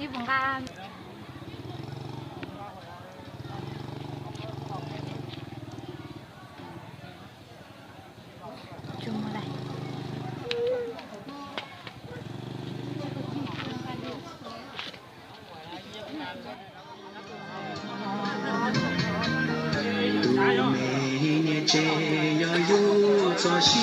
Chị vùng ca chung ở đây.每年这样又做些。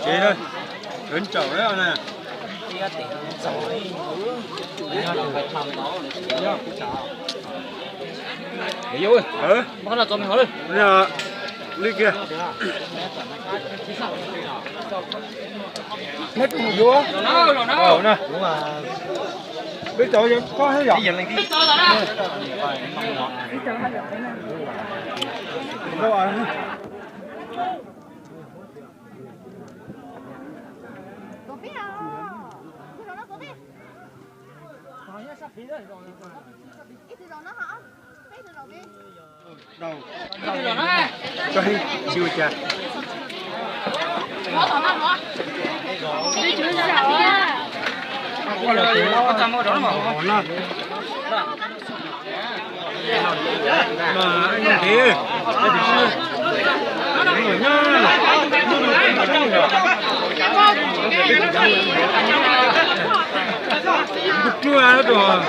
Chị ơi, đến chậu đấy nè. Để vô ơi. Bắt là cho mình hỏi đi. Bây giờ ly kia. Mất một vô á. Rồi nè. Đúng rồi. Biết chỗ gì có hết rồi. Biết chỗ rồi đó. Đâu rồi? Đâu? Đây, chưa cha. Qua là tiền nó trăm ở đó mà. Mà anh làm gì? Chưa hết rồi.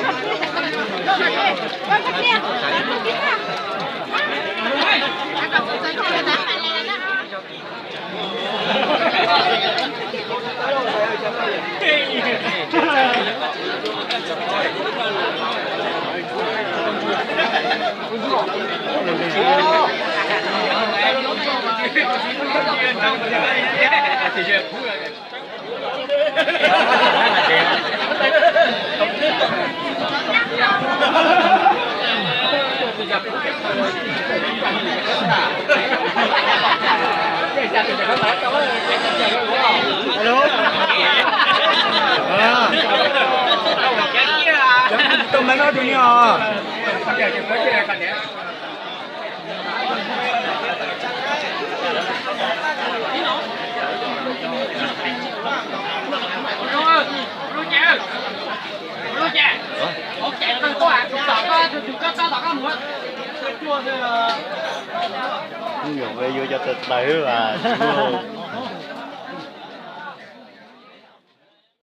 Tụi mình nói chuyện gì à? dùng vô cho đời là